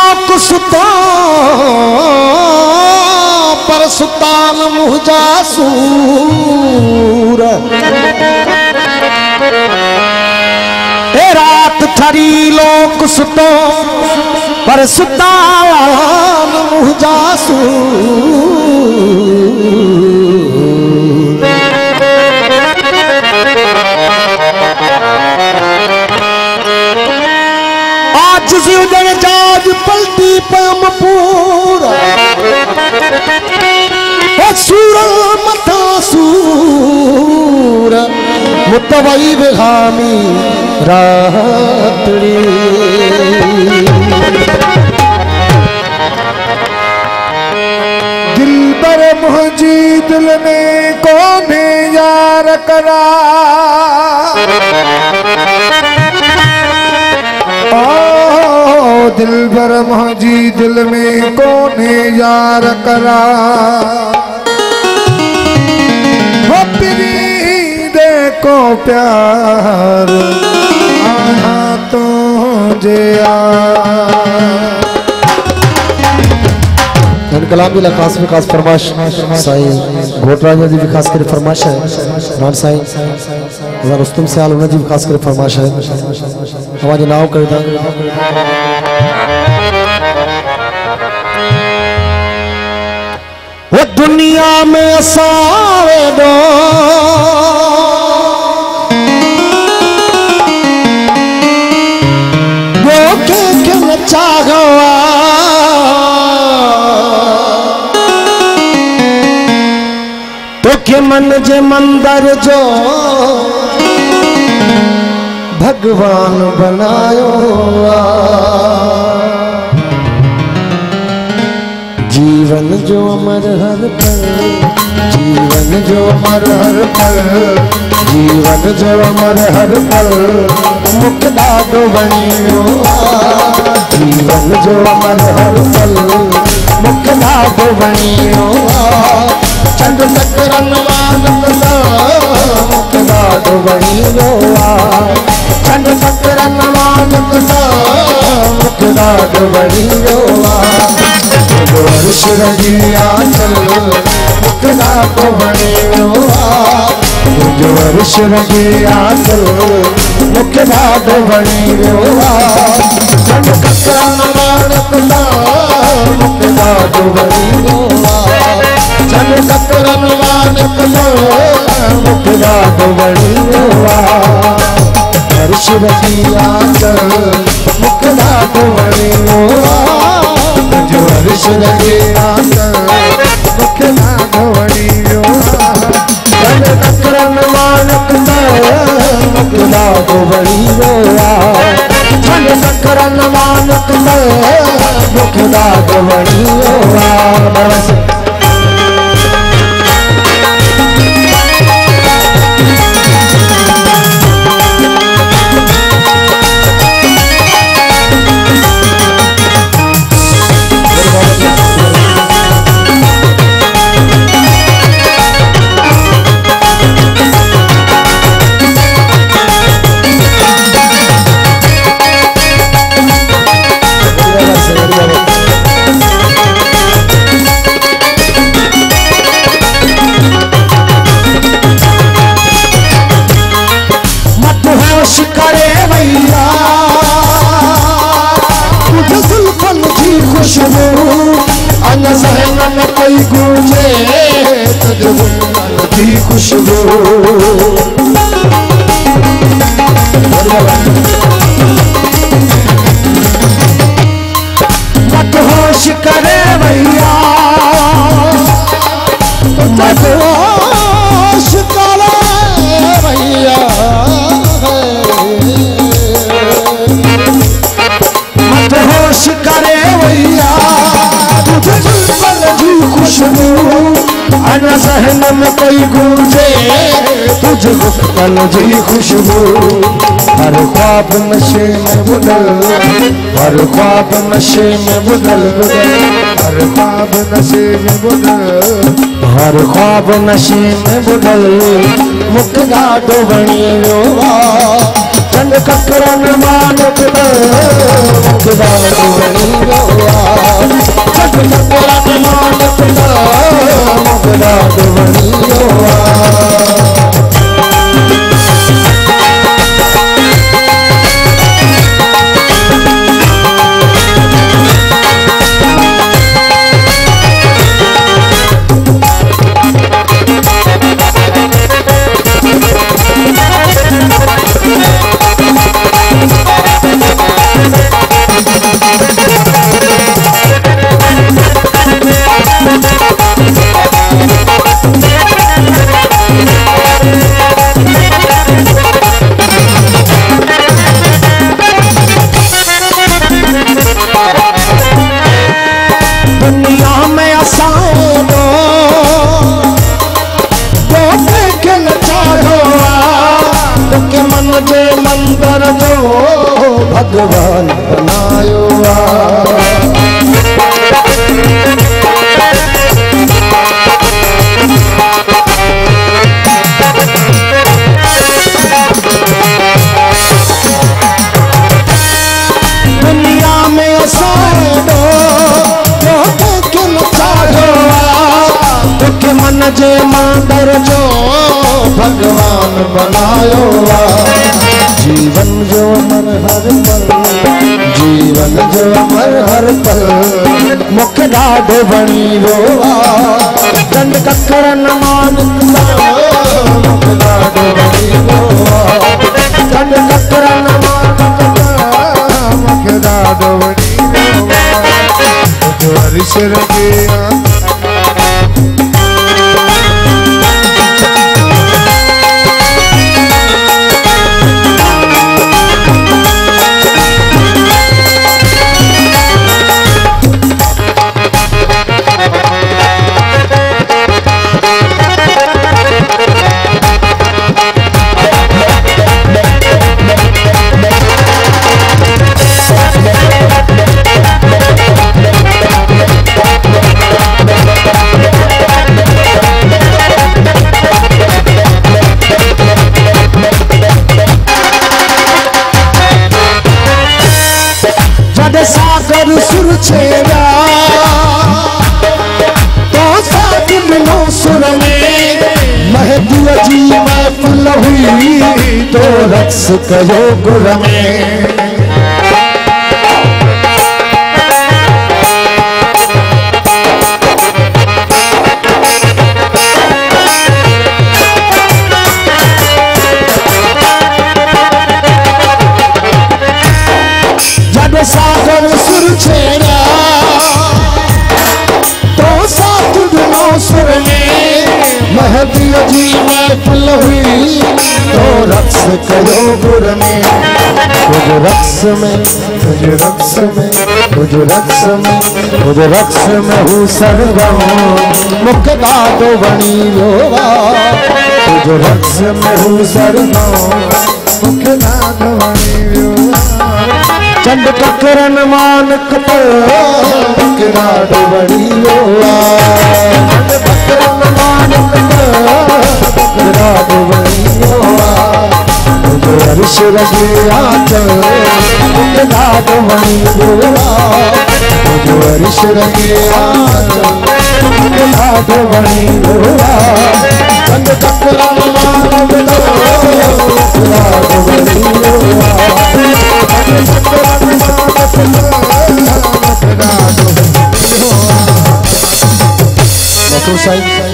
लोक सुतो पर सुतान मुझा सूर रात थरी लोक सुतो पर सुतान मुझा सूर आज जीवन जाज पलटी पम पूरा सूर मथा सूर मुतवई बेगामी रातड़ी दिल पर मुझी दिल ने कोने यार करा दिल भर मुझी दिल में कोने यार करा वो देखो प्यार आना तुझे कलाम भी खास विकास फरमाश साईं घोटराज जी विकास करे फरमाश है रान साईं रुस्तम से आल उन जी विकास करे फरमाश है आवाज नाव कर दा वो दुनिया में असावे दो वो के नचा गवा तो के मन जे मंदर जो भगवान बनायो जीवन जो अमर हर पल जीवन जो अमर हर पल जीवन जो अमर हर पल मुक्ता तो बनियो जीवन जो अमर हर पल मुक्ता तो बनियो चंद चक्रन मानक मुक्ता तो बनियो चंद चक्रन मानक मुक्ता तो बनियो वर्ष रजिया चल मुक्ता को बनियो जो वर्ष रजिया चल मुक्ता को बनियो चंद चक्रन मानक मुक्ता को बनियो चंद चक्रन मानक मुक्ता को बनियो वर्ष रजिया चल मुक्ता को बनियो जो वर्ष लगे मुक्ता घवड़ियो चल चक्रन मानक मुक्ता घवड़ियो चल चक्रन मानक मुक्ता घवड़ियो करे भैया तुझे सुल्फन की खुशबू अन सहन में कोई गूंजे तुझे सुल्फन की खुशबू मत होश करे भैया मत होश करे भैया होश करे भैया तुझे जुल्फन की खुशबू अन सहन में कोई गूंजे तुझे जुल्फन की खुशबू हर ख्वाब नशे में बुदल हर ख्वाब नशे में बुदल हर ख्वाब नशे में बुदल हर ख्वाब नशे में बुदल मुक्ता तो बनियो चंद चक्रन मानक मुक्ता तो बनियो ॾाढो वणी वियो भगवान बनायो दुनिया में असांजो के मन जे मंदर जो भगवान बनायो जीवन जो अमर हर पल जीवन जो अमर हर पल मुखे ॾाढो वणी वियो दंड ककरन मालिक मुखे ॾाढो वणी वियो दंड ककरन मालिक मुखे ॾाढो वणी वियो हरिश रंगिया सागर सुर छेड़ा तो साथ मिलो सुर में महदूअ जी महफिल हुई तो रक्स कयो गुर में सागर सुर छेड़ा तो साथ दुनो सुर में महदी जी महफिल हुई तो रक्स कयो गुर में कुछ रक्स में कुछ रक्स में कुछ रक्स में कुछ रक्स में हूँ सरगम मुखे ॾाढो वणी वियो कुछ रक्स में हूँ सरगम मुखे ॾाढो वणी वियो चंड ककरन मालिक मुखे ॾाढो वणी वियो चंड ककरन मालिक मुखे ॾाढो वणी वियो मुंहिंजो हर्ष रंगिया मुखे ॾाढो वणी वियो मुंहिंजो हर्ष रंगिया मुखे ॾाढो वणी वियो चंड ककरन मालिक मुखे ॾाढो वणी वियो साईं